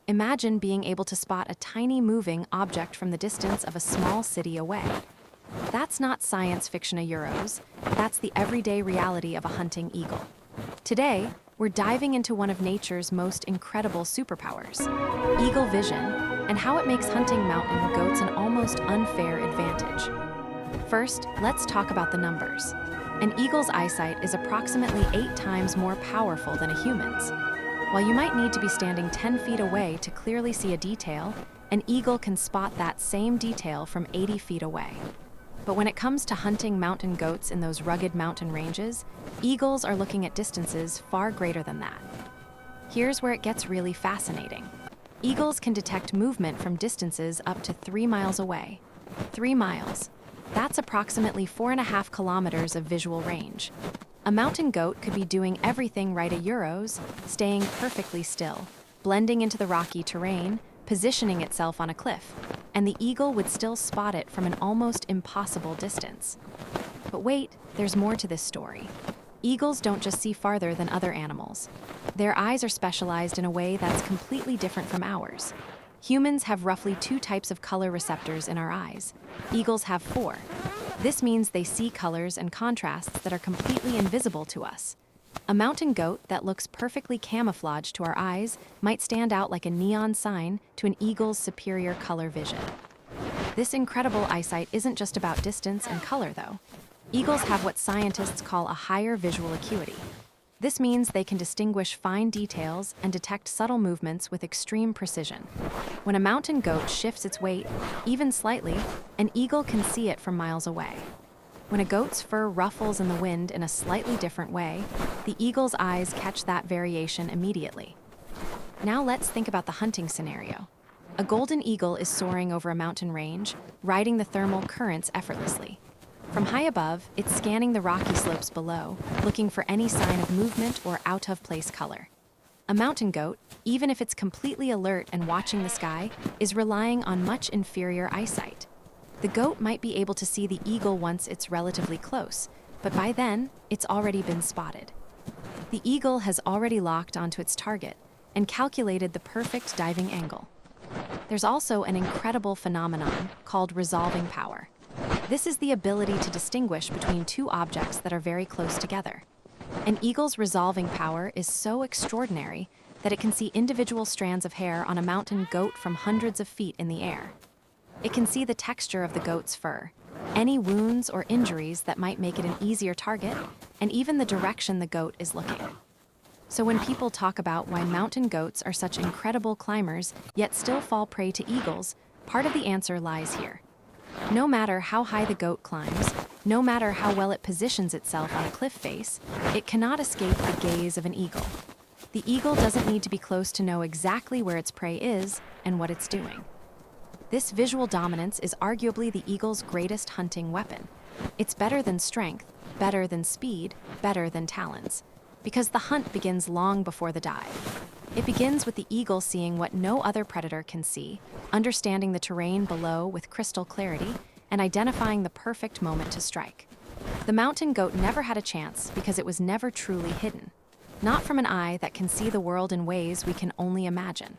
Imagine being able to spot a tiny moving object from the distance of a small city away. That's not science fiction euros, that's the everyday reality of a hunting eagle. Today, we're diving into one of nature's most incredible superpowers, eagle vision, and how it makes hunting mountain goats an almost unfair advantage. First, let's talk about the numbers. An eagle's eyesight is approximately 8 times more powerful than a human's. While you might need to be standing 10 feet away to clearly see a detail, an eagle can spot that same detail from 80 feet away. But when it comes to hunting mountain goats in those rugged mountain ranges, eagles are looking at distances far greater than that. Here's where it gets really fascinating. Eagles can detect movement from distances up to 3 miles away. 3 miles. That's approximately 4.5 kilometers of visual range. A mountain goat could be doing everything right euros, staying perfectly still, blending into the rocky terrain, positioning itself on a cliff, and the eagle would still spot it from an almost impossible distance. But wait, there's more to this story. Eagles don't just see farther than other animals. Their eyes are specialized in a way that's completely different from ours. Humans have roughly 2 types of color receptors in our eyes. Eagles have 4. This means they see colors and contrasts that are completely invisible to us. A mountain goat that looks perfectly camouflaged to our eyes might stand out like a neon sign to an eagle's superior color vision. This incredible eyesight isn't just about distance and color, though. Eagles have what scientists call a higher visual acuity. This means they can distinguish fine details and detect subtle movements with extreme precision. When a mountain goat shifts its weight, even slightly, an eagle can see it from miles away. When a goat's fur ruffles in the wind in a slightly different way, the eagle's eyes catch that variation immediately. Now let's think about the hunting scenario. A golden eagle is soaring over a mountain range, riding the thermal currents effortlessly. From high above, it's scanning the rocky slopes below, looking for any sign of movement or out-of-place color. A mountain goat, even if it's completely alert and watching the sky, is relying on much inferior eyesight. The goat might be able to see the eagle once it's relatively close, but by then, it's already been spotted. The eagle has already locked onto its target and calculated the perfect diving angle. There's also an incredible phenomenon called resolving power. This is the ability to distinguish between 2 objects that are very close together. An eagle's resolving power is so extraordinary that it can see individual strands of hair on a mountain goat from hundreds of feet in the air. It can see the texture of the goat's fur, any wounds or injuries that might make it an easier target, and even the direction the goat is looking. So when people talk about why mountain goats are such incredible climbers yet still fall prey to eagles, part of the answer lies here. No matter how high the goat climbs, no matter how well it positions itself on a cliff face, it cannot escape the gaze of an eagle. The eagle doesn't need to be close to know exactly where its prey is and what it's doing. This visual dominance is arguably the eagle's greatest hunting weapon. It's better than strength, better than speed, better than talons. Because the hunt begins long before the dive. It begins with the eagle seeing what no other predator can see, understanding the terrain below with crystal clarity, and identifying the perfect moment to strike. The mountain goat never had a chance because it was never truly hidden. Not from an eye that can see the world in ways we can only imagine.